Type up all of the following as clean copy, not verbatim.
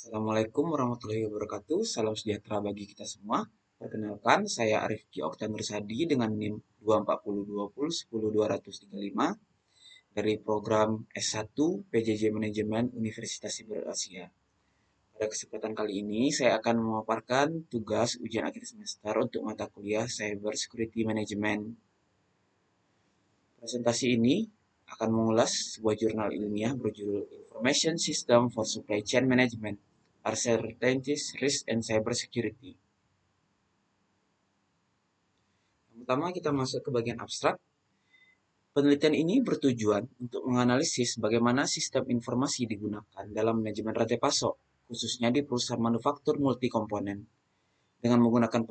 Assalamualaikum warahmatullahi wabarakatuh. Salam sejahtera bagi kita semua. Perkenalkan, saya Arifki Oktan Nursadi dengan NIM 24020100235 dari program S1 PJJ Manajemen Universitas Siber Asia. Pada kesempatan kali ini, saya akan memaparkan tugas ujian akhir semester untuk mata kuliah Cyber Security Management. Presentasi ini akan mengulas sebuah jurnal ilmiah berjudul Information System for Supply Chain Management, Uncertainties, Risk, and Cyber Security. Yang pertama kita masuk ke bagian abstrak. Penelitian ini bertujuan untuk menganalisis bagaimana sistem informasi digunakan dalam manajemen rantai pasok, khususnya di perusahaan manufaktur multi-komponen. Dengan menggunakan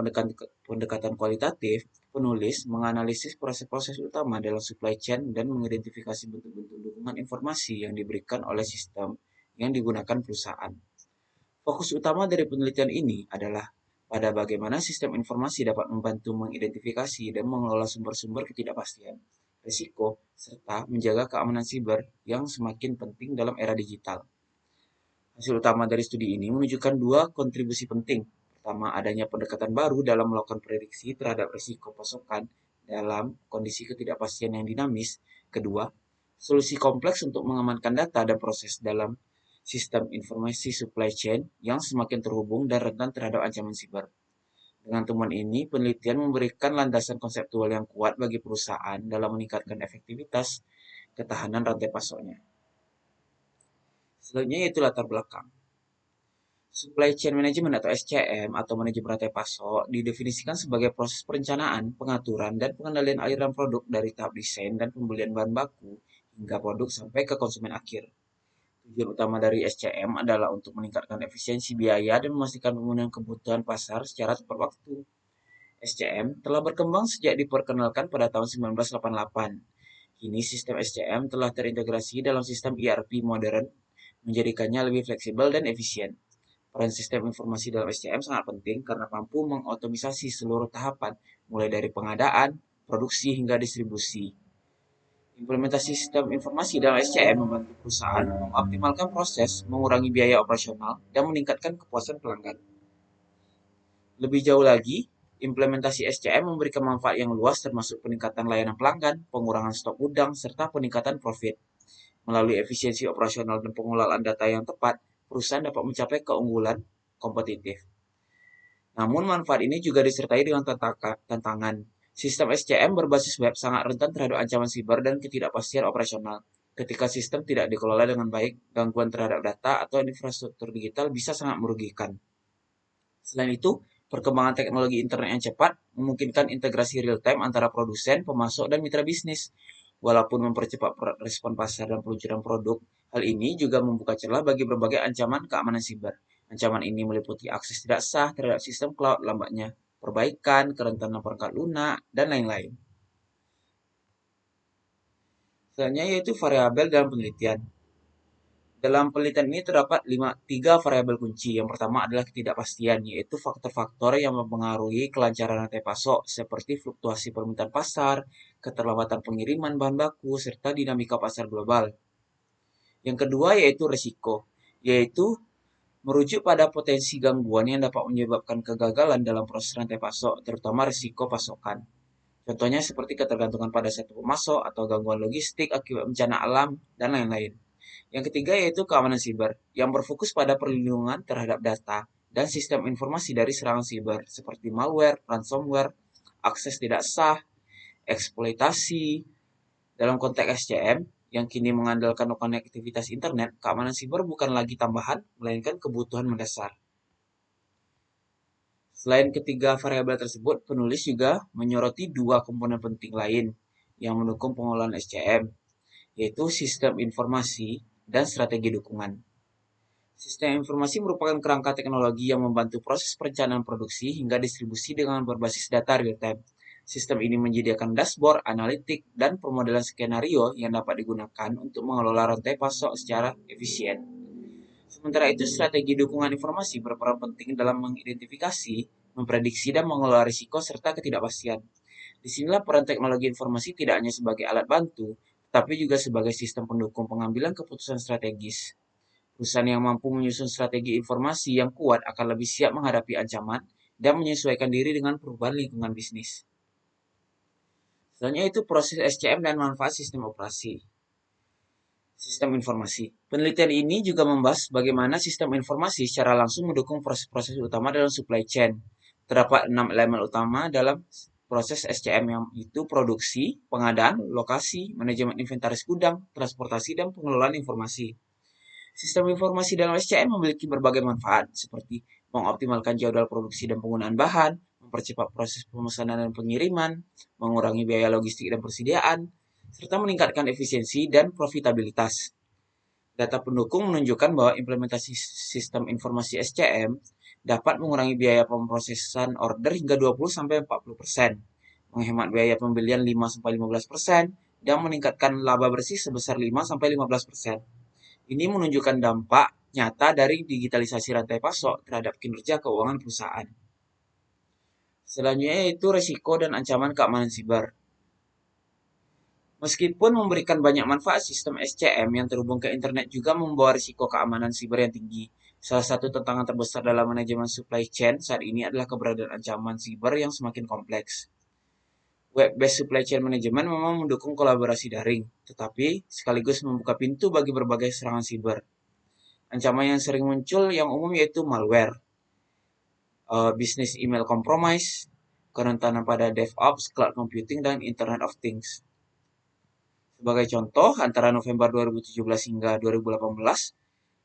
pendekatan kualitatif, penulis menganalisis proses-proses utama dalam supply chain dan mengidentifikasi bentuk-bentuk dukungan informasi yang diberikan oleh sistem yang digunakan perusahaan. Fokus utama dari penelitian ini adalah pada bagaimana sistem informasi dapat membantu mengidentifikasi dan mengelola sumber-sumber ketidakpastian, risiko, serta menjaga keamanan siber yang semakin penting dalam era digital. Hasil utama dari studi ini menunjukkan dua kontribusi penting. Pertama, adanya pendekatan baru dalam melakukan prediksi terhadap risiko pasokan dalam kondisi ketidakpastian yang dinamis. Kedua, solusi kompleks untuk mengamankan data dan proses dalam sistem informasi supply chain yang semakin terhubung dan rentan terhadap ancaman siber. Dengan temuan ini, penelitian memberikan landasan konseptual yang kuat bagi perusahaan dalam meningkatkan efektivitas ketahanan rantai pasoknya. Selanjutnya yaitu latar belakang. Supply Chain Management atau SCM atau manajemen rantai pasok didefinisikan sebagai proses perencanaan, pengaturan, dan pengendalian aliran produk dari tahap desain dan pembelian bahan baku hingga produk sampai ke konsumen akhir. Tujuan utama dari SCM adalah untuk meningkatkan efisiensi biaya dan memastikan pemenuhan kebutuhan pasar secara tepat waktu. SCM telah berkembang sejak diperkenalkan pada tahun 1988. Kini sistem SCM telah terintegrasi dalam sistem ERP modern, menjadikannya lebih fleksibel dan efisien. Peran sistem informasi dalam SCM sangat penting karena mampu mengotomisasi seluruh tahapan, mulai dari pengadaan, produksi, hingga distribusi. Implementasi sistem informasi dalam SCM membantu perusahaan mengoptimalkan proses, mengurangi biaya operasional, dan meningkatkan kepuasan pelanggan. Lebih jauh lagi, implementasi SCM memberikan manfaat yang luas termasuk peningkatan layanan pelanggan, pengurangan stok gudang, serta peningkatan profit. Melalui efisiensi operasional dan pengelolaan data yang tepat, perusahaan dapat mencapai keunggulan kompetitif. Namun manfaat ini juga disertai dengan tantangan. Sistem SCM berbasis web sangat rentan terhadap ancaman siber dan ketidakpastian operasional. Ketika sistem tidak dikelola dengan baik, gangguan terhadap data atau infrastruktur digital bisa sangat merugikan. Selain itu, perkembangan teknologi internet yang cepat memungkinkan integrasi real-time antara produsen, pemasok, dan mitra bisnis. Walaupun mempercepat respon pasar dan peluncuran produk, hal ini juga membuka celah bagi berbagai ancaman keamanan siber. Ancaman ini meliputi akses tidak sah terhadap sistem cloud, lambatnya perbaikan, kerentanan perangkat lunak, dan lain-lain. Selanjutnya yaitu variabel dalam penelitian. Dalam penelitian ini terdapat tiga variabel kunci. Yang pertama adalah ketidakpastian, yaitu faktor-faktor yang mempengaruhi kelancaran rantai pasok, seperti fluktuasi permintaan pasar, keterlambatan pengiriman bahan baku, serta dinamika pasar global. Yang kedua yaitu risiko, yaitu merujuk pada potensi gangguan yang dapat menyebabkan kegagalan dalam proses rantai pasok, terutama risiko pasokan. Contohnya seperti ketergantungan pada satu pemasok atau gangguan logistik akibat bencana alam, dan lain-lain. Yang ketiga yaitu keamanan siber, yang berfokus pada perlindungan terhadap data dan sistem informasi dari serangan siber, seperti malware, ransomware, akses tidak sah, eksploitasi. Dalam konteks SCM, yang kini mengandalkan konektivitas internet, keamanan siber bukan lagi tambahan, melainkan kebutuhan mendasar. Selain ketiga variabel tersebut, penulis juga menyoroti dua komponen penting lain yang mendukung pengelolaan SCM, yaitu sistem informasi dan strategi dukungan. Sistem informasi merupakan kerangka teknologi yang membantu proses perencanaan produksi hingga distribusi dengan berbasis data real-time. Sistem ini menyediakan dashboard, analitik, dan pemodelan skenario yang dapat digunakan untuk mengelola rantai pasok secara efisien. Sementara itu, strategi dukungan informasi berperan penting dalam mengidentifikasi, memprediksi, dan mengelola risiko serta ketidakpastian. Disinilah peran teknologi informasi tidak hanya sebagai alat bantu, tapi juga sebagai sistem pendukung pengambilan keputusan strategis. Perusahaan yang mampu menyusun strategi informasi yang kuat akan lebih siap menghadapi ancaman dan menyesuaikan diri dengan perubahan lingkungan bisnis. Selanjutnya itu proses SCM dan manfaat sistem operasi. Sistem informasi. Penelitian ini juga membahas bagaimana sistem informasi secara langsung mendukung proses-proses utama dalam supply chain. Terdapat 6 elemen utama dalam proses SCM, yang itu produksi, pengadaan, lokasi, manajemen inventaris gudang, transportasi, dan pengelolaan informasi. Sistem informasi dalam SCM memiliki berbagai manfaat, seperti mengoptimalkan jadwal produksi dan penggunaan bahan, mempercepat proses pemesanan dan pengiriman, mengurangi biaya logistik dan persediaan, serta meningkatkan efisiensi dan profitabilitas. Data pendukung menunjukkan bahwa implementasi sistem informasi SCM dapat mengurangi biaya pemrosesan order hingga 20-40%, menghemat biaya pembelian 5-15%, dan meningkatkan laba bersih sebesar 5-15%. Ini menunjukkan dampak nyata dari digitalisasi rantai pasok terhadap kinerja keuangan perusahaan. Selanjutnya yaitu risiko dan ancaman keamanan siber. Meskipun memberikan banyak manfaat, sistem SCM yang terhubung ke internet juga membawa risiko keamanan siber yang tinggi. Salah satu tantangan terbesar dalam manajemen supply chain saat ini adalah keberadaan ancaman siber yang semakin kompleks. Web-based supply chain management memang mendukung kolaborasi daring, tetapi sekaligus membuka pintu bagi berbagai serangan siber. Ancaman yang sering muncul yang umum yaitu malware, business email compromise, kerentanan pada DevOps, cloud computing, dan Internet of Things. Sebagai contoh, antara November 2017 hingga 2018,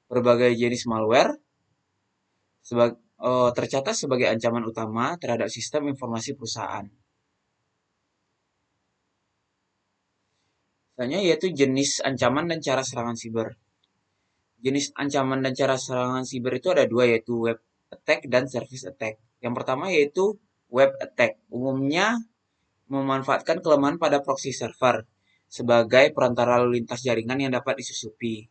berbagai jenis malware tercatat sebagai ancaman utama terhadap sistem informasi perusahaan. Selanjutnya yaitu jenis ancaman dan cara serangan siber. Jenis ancaman dan cara serangan siber itu ada dua, yaitu web attack dan service attack. Yang pertama yaitu web attack. Umumnya memanfaatkan kelemahan pada proxy server sebagai perantara lalu lintas jaringan yang dapat disusupi.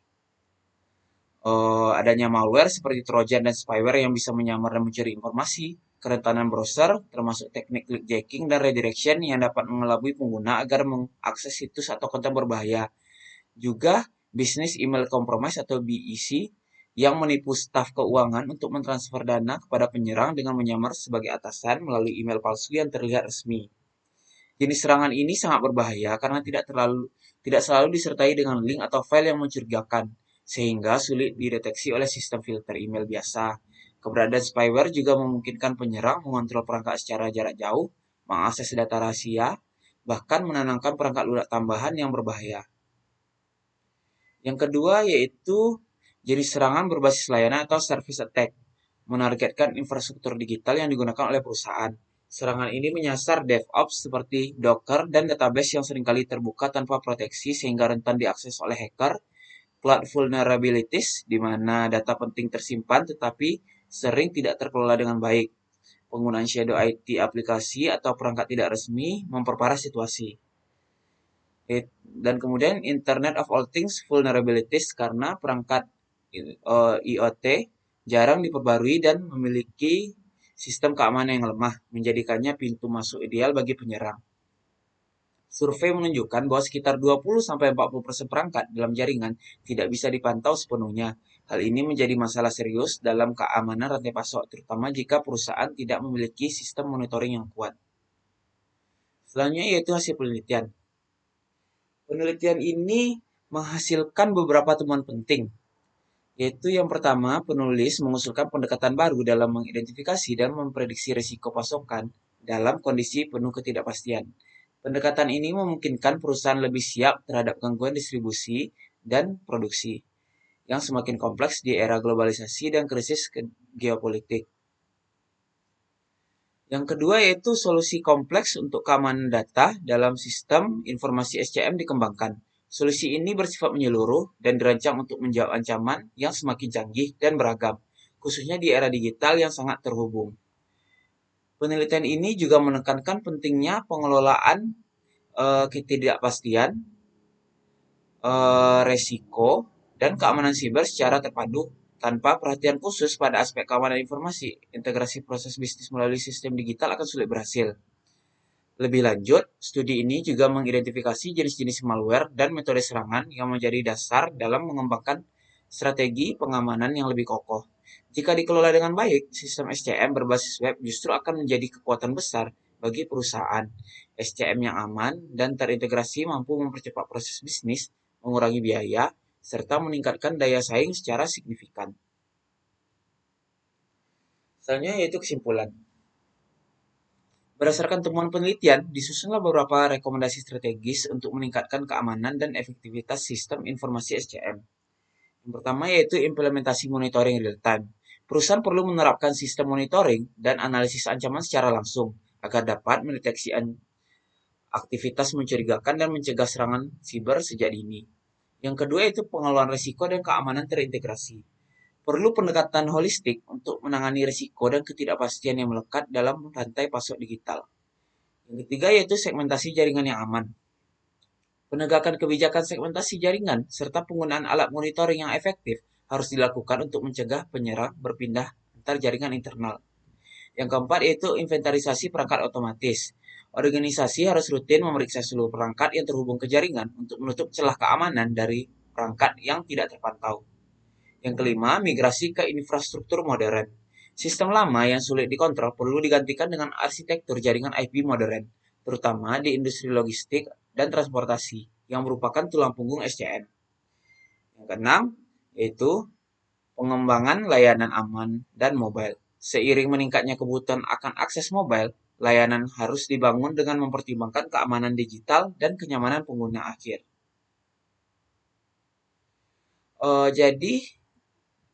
Adanya malware seperti trojan dan spyware yang bisa menyamar dan mencuri informasi, kerentanan browser, termasuk teknik clickjacking dan redirection yang dapat mengelabui pengguna agar mengakses situs atau konten berbahaya. Juga business email compromise atau BEC yang menipu staf keuangan untuk mentransfer dana kepada penyerang dengan menyamar sebagai atasan melalui email palsu yang terlihat resmi. Jenis serangan ini sangat berbahaya karena tidak selalu disertai dengan link atau file yang mencurigakan, sehingga sulit dideteksi oleh sistem filter email biasa. Keberadaan spyware juga memungkinkan penyerang mengontrol perangkat secara jarak jauh, mengakses data rahasia, bahkan menanamkan perangkat lunak tambahan yang berbahaya. Yang kedua yaitu jenis serangan berbasis layanan atau service attack, menargetkan infrastruktur digital yang digunakan oleh perusahaan. Serangan ini menyasar DevOps seperti Docker dan database yang seringkali terbuka tanpa proteksi sehingga rentan diakses oleh hacker. Cloud vulnerabilities, di mana data penting tersimpan tetapi sering tidak terkelola dengan baik. Penggunaan shadow IT aplikasi atau perangkat tidak resmi memperparah situasi. Dan kemudian Internet of All Things vulnerabilities, karena perangkat IoT jarang diperbarui dan memiliki sistem keamanan yang lemah, menjadikannya pintu masuk ideal bagi penyerang. Survei menunjukkan bahwa sekitar 20-40% perangkat dalam jaringan tidak bisa dipantau sepenuhnya. Hal ini menjadi masalah serius dalam keamanan rantai pasok, terutama jika perusahaan tidak memiliki sistem monitoring yang kuat. Selanjutnya yaitu hasil penelitian. Penelitian ini menghasilkan beberapa temuan penting, yaitu yang pertama, penulis mengusulkan pendekatan baru dalam mengidentifikasi dan memprediksi risiko pasokan dalam kondisi penuh ketidakpastian. Pendekatan ini memungkinkan perusahaan lebih siap terhadap gangguan distribusi dan produksi yang semakin kompleks di era globalisasi dan krisis geopolitik. Yang kedua yaitu solusi kompleks untuk keamanan data dalam sistem informasi SCM dikembangkan. Solusi ini bersifat menyeluruh dan dirancang untuk menjawab ancaman yang semakin canggih dan beragam, khususnya di era digital yang sangat terhubung. Penelitian ini juga menekankan pentingnya pengelolaan ketidakpastian, resiko, dan keamanan siber secara terpadu tanpa perhatian khusus pada aspek keamanan informasi. Integrasi proses bisnis melalui sistem digital akan sulit berhasil. Lebih lanjut, studi ini juga mengidentifikasi jenis-jenis malware dan metode serangan yang menjadi dasar dalam mengembangkan strategi pengamanan yang lebih kokoh. Jika dikelola dengan baik, sistem SCM berbasis web justru akan menjadi kekuatan besar bagi perusahaan. SCM yang aman dan terintegrasi mampu mempercepat proses bisnis, mengurangi biaya, serta meningkatkan daya saing secara signifikan. Selanjutnya yaitu kesimpulan. Berdasarkan temuan penelitian, disusunlah beberapa rekomendasi strategis untuk meningkatkan keamanan dan efektivitas sistem informasi SCM. Yang pertama yaitu implementasi monitoring real time. Perusahaan perlu menerapkan sistem monitoring dan analisis ancaman secara langsung agar dapat mendeteksi aktivitas mencurigakan dan mencegah serangan siber sejak dini. Yang kedua yaitu pengelolaan risiko dan keamanan terintegrasi. Perlu pendekatan holistik untuk menangani risiko dan ketidakpastian yang melekat dalam rantai pasok digital. Yang ketiga yaitu segmentasi jaringan yang aman. Penegakan kebijakan segmentasi jaringan serta penggunaan alat monitoring yang efektif harus dilakukan untuk mencegah penyerang berpindah antar jaringan internal. Yang keempat yaitu inventarisasi perangkat otomatis. Organisasi harus rutin memeriksa seluruh perangkat yang terhubung ke jaringan untuk menutup celah keamanan dari perangkat yang tidak terpantau. Yang kelima, migrasi ke infrastruktur modern. Sistem lama yang sulit dikontrol perlu digantikan dengan arsitektur jaringan IP modern, terutama di industri logistik dan transportasi, yang merupakan tulang punggung SCM. Yang keenam, yaitu pengembangan layanan aman dan mobile. Seiring meningkatnya kebutuhan akan akses mobile, layanan harus dibangun dengan mempertimbangkan keamanan digital dan kenyamanan pengguna akhir. Jadi,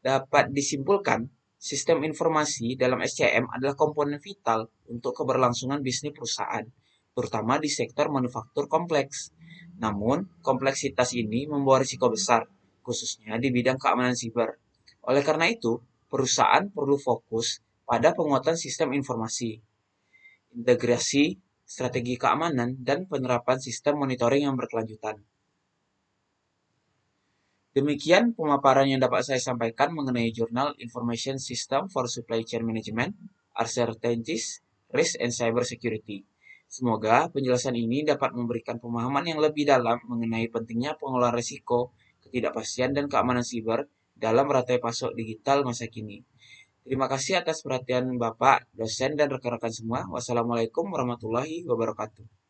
dapat disimpulkan, sistem informasi dalam SCM adalah komponen vital untuk keberlangsungan bisnis perusahaan, terutama di sektor manufaktur kompleks. Namun, kompleksitas ini membawa risiko besar, khususnya di bidang keamanan siber. Oleh karena itu, perusahaan perlu fokus pada penguatan sistem informasi, integrasi strategi keamanan, dan penerapan sistem monitoring yang berkelanjutan. Demikian pemaparan yang dapat saya sampaikan mengenai jurnal Information System for Supply Chain Management, Uncertainties, Risk, and Cyber Security. Semoga penjelasan ini dapat memberikan pemahaman yang lebih dalam mengenai pentingnya pengelolaan risiko, ketidakpastian, dan keamanan siber dalam rantai pasok digital masa kini. Terima kasih atas perhatian Bapak, dosen, dan rekan-rekan semua. Wassalamualaikum warahmatullahi wabarakatuh.